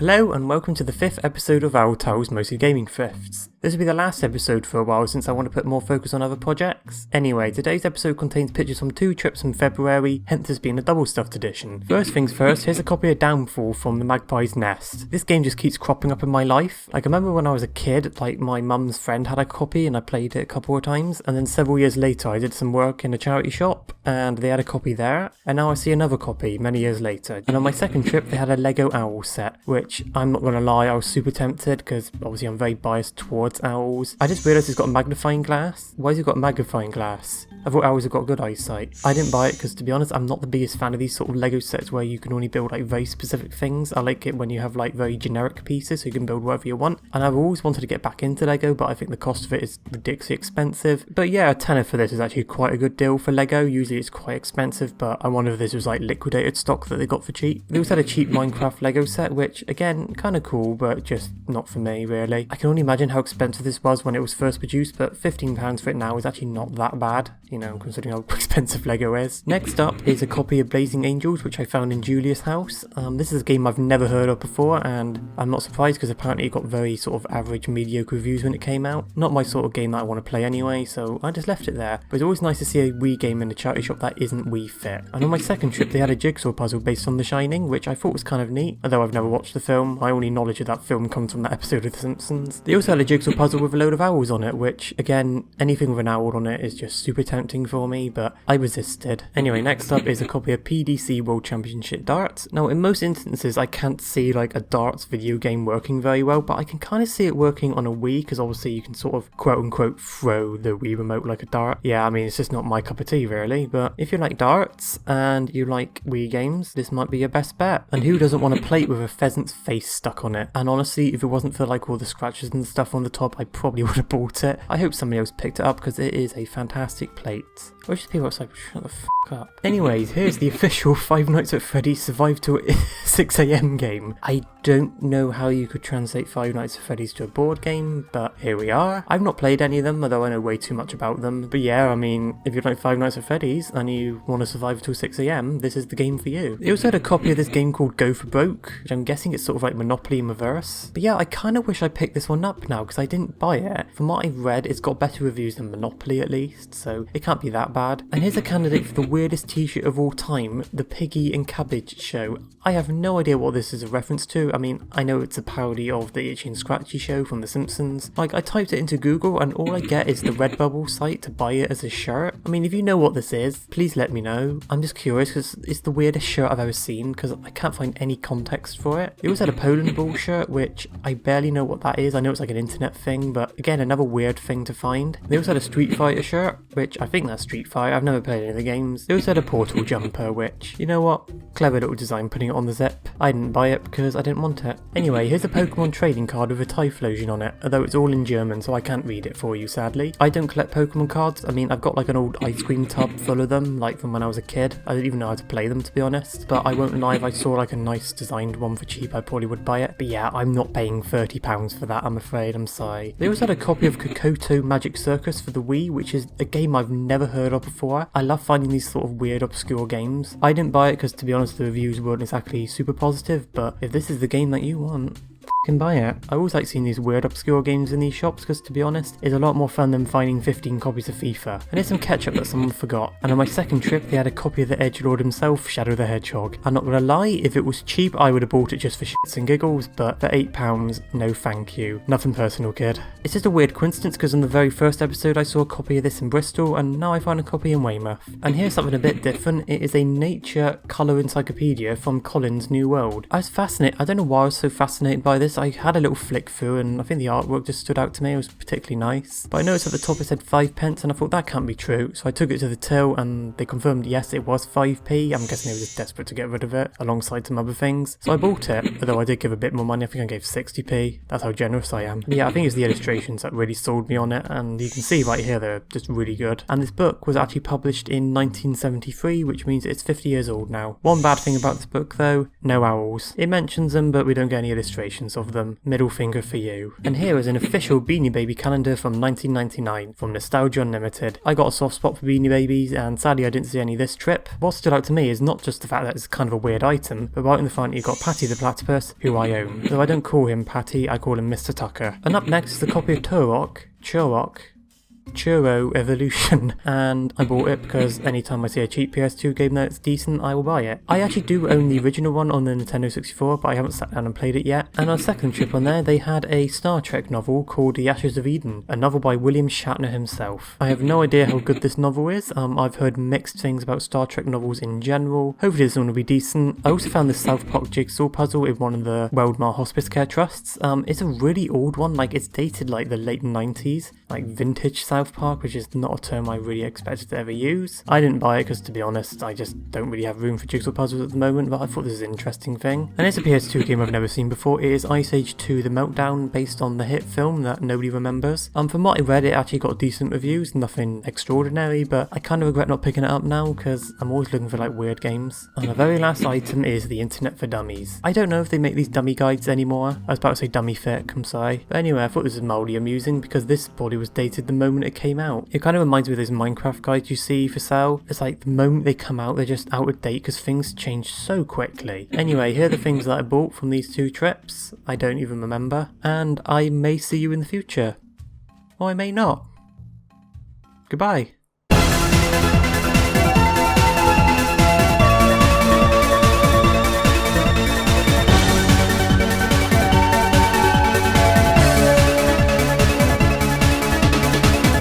Hello and welcome to the 5th episode of OwlTowel's Mostly Gaming Thrifts. This will be the last episode for a while since I want to put more focus on other projects. Anyway, today's episode contains pictures from 2 trips in February, hence this being a double stuffed edition. First things first, here's a copy of Downfall from the Magpie's Nest. This game just keeps cropping up in my life. I remember when I was a kid, my mum's friend had a copy and I played it a couple of times, and then several years later I did some work in a charity shop and they had a copy there, and now I see another copy many years later. And on my second trip they had a Lego Owl set, which I'm not gonna lie, I was super tempted because obviously I'm very biased towards owls. I just realised it's got a magnifying glass. Why has it got a magnifying glass? I thought owls have got good eyesight. I didn't buy it because, to be honest, I'm not the biggest fan of these sort of Lego sets where you can only build very specific things. I like it when you have very generic pieces so you can build whatever you want. And I've always wanted to get back into Lego, but I think the cost of it is ridiculously expensive. But yeah, a tenner for this is actually quite a good deal for Lego. Usually it's quite expensive, but I wonder if this was liquidated stock that they got for cheap. They also had a cheap Minecraft Lego set, which again, kind of cool, but just not for me really. I can only imagine how expensive this was when it was first produced, but £15 for it now is actually not that bad, considering how expensive Lego is. Next up is a copy of Blazing Angels, which I found in Julia's house. This is a game I've never heard of before, and I'm not surprised because apparently it got very sort of average, mediocre reviews when it came out. Not my sort of game that I want to play anyway, so I just left it there. But it's always nice to see a Wii game in a charity shop that isn't Wii fit. And on my second trip they had a jigsaw puzzle based on The Shining, which I thought was kind of neat, although I've never watched the film. My only knowledge of that film comes from that episode of The Simpsons. They also had a jigsaw puzzle with a load of owls on it, which again, anything with an owl on it is just super tempting for me, but I resisted. Anyway, next up is a copy of PDC World Championship Darts. Now in most instances I can't see a darts video game working very well, but I can kind of see it working on a Wii, because obviously you can sort of quote unquote throw the Wii remote like a dart. Yeah, I mean it's just not my cup of tea really, but if you like darts and you like Wii games, this might be your best bet. And who doesn't want a plate with a pheasant's face stuck on it? And honestly, if it wasn't for all the scratches and stuff on the top, I probably would have bought it. I hope somebody else picked it up because it is a fantastic plate. I wish people outside would shut the f*** up. Anyways, here's the official Five Nights at Freddy's Survive Till 6 AM game. I don't know how you could translate Five Nights at Freddy's to a board game, but here we are. I've not played any of them, although I know way too much about them. But yeah, I mean, if you like Five Nights at Freddy's and you want to survive till 6 AM, this is the game for you. They also had a copy of this game called Go for Broke, which I'm guessing it's sort of like Monopoly in reverse. But yeah, I kind of wish I picked this one up now because I didn't buy it. From what I've read, it's got better reviews than Monopoly at least, so it can't be that bad. And here's a candidate for the weirdest t-shirt of all time, the Piggy and Cabbage Show. I have no idea what this is a reference to. I mean, I know it's a parody of the Itchy and Scratchy Show from The Simpsons. I typed it into Google and all I get is the Redbubble site to buy it as a shirt. I mean, if you know what this is, please let me know. I'm just curious because it's the weirdest shirt I've ever seen because I can't find any context for it. They also had a Poland Ball shirt, which I barely know what that is. I know it's an internet thing, but again, another weird thing to find. They also had a Street Fighter shirt, which I think that's Street Fighter. I've never played any of the games. They also had a Portal jumper, which, you know what? Clever little design putting it on the zip. I didn't buy it because I didn't want it. Anyway, here's a Pokemon trading card with a Typhlosion on it, although it's all in German, so I can't read it for you, sadly. I don't collect Pokemon cards. I mean, I've got an old ice cream tub full of them, from when I was a kid. I don't even know how to play them, to be honest, but I won't lie, if I saw a nice designed one for cheap, I probably would buy it. But yeah, I'm not paying £30 for that, I'm afraid. I'm sorry. They also had a copy of Kokoto Magic Circus for the Wii, which is a game I've never heard of before. I love finding these sort of weird, obscure games. I didn't buy it because, to be honest, the reviews weren't exactly super positive, but if this is the game that you want, can buy it. I always like seeing these weird obscure games in these shops because, to be honest, it's a lot more fun than finding 15 copies of FIFA. And here's some ketchup that someone forgot. And on my second trip they had a copy of the Edgelord himself, Shadow the Hedgehog. I'm not gonna lie, if it was cheap I would have bought it just for shits and giggles, but for £8, no thank you. Nothing personal, kid. It's just a weird coincidence because in the very first episode I saw a copy of this in Bristol and now I found a copy in Weymouth. And here's something a bit different. It is a nature colour encyclopedia from Collins New World. I was fascinated. I don't know why I was so fascinated by this. I had a little flick through and I think the artwork just stood out to me. It was particularly nice. But I noticed at the top it said 5p and I thought that can't be true. So I took it to the till and they confirmed yes, it was 5p. I'm guessing they were just desperate to get rid of it alongside some other things. So I bought it, although I did give a bit more money. I think I gave 60p. That's how generous I am. But yeah, I think it's the illustrations that really sold me on it, and you can see right here they're just really good. And this book was actually published in 1973, which means it's 50 years old now. One bad thing about this book though, no owls. It mentions them but we don't get any illustrations, so of them. Middle finger for you. And here is an official Beanie Baby calendar from 1999 from Nostalgia Unlimited. I got a soft spot for Beanie Babies, and sadly I didn't see any this trip. What stood out to me is not just the fact that it's kind of a weird item, but right in the front you've got Patty the Platypus, who I own. Though I don't call him Patty, I call him Mr. Tucker. And up next is a copy of Churro Evolution, and I bought it because anytime I see a cheap PS2 game that's decent, I will buy it. I actually do own the original one on the Nintendo 64, but I haven't sat down and played it yet. And on a second trip on there, they had a Star Trek novel called The Ashes of Eden, a novel by William Shatner himself. I have no idea how good this novel is. I've heard mixed things about Star Trek novels in general. Hopefully this one will be decent. I also found this South Park jigsaw puzzle in one of the Weldmar Hospice Care Trusts. It's a really old one, like it's dated like the late 90s, like vintage South Park, which is not a term I really expected to ever use. I didn't buy it because, to be honest, I just don't really have room for jigsaw puzzles at the moment, but I thought this is an interesting thing. And it's a PS2 game I've never seen before. It is Ice Age 2 The Meltdown, based on the hit film that nobody remembers. From what I read, it actually got decent reviews, nothing extraordinary, but I kind of regret not picking it up now because I'm always looking for like weird games. And the very last item is the Internet for Dummies. I don't know if they make these dummy guides anymore. I was about to say dummy fic, I'm sorry. But anyway, I thought this was mildly amusing because this body was dated the moment it came out. It kind of reminds me of those Minecraft guides you see for sale. It's like the moment they come out, they're just out of date because things change so quickly. Anyway, here are the things that I bought from these 2 trips. I don't even remember. And I may see you in the future. Or I may not. Goodbye.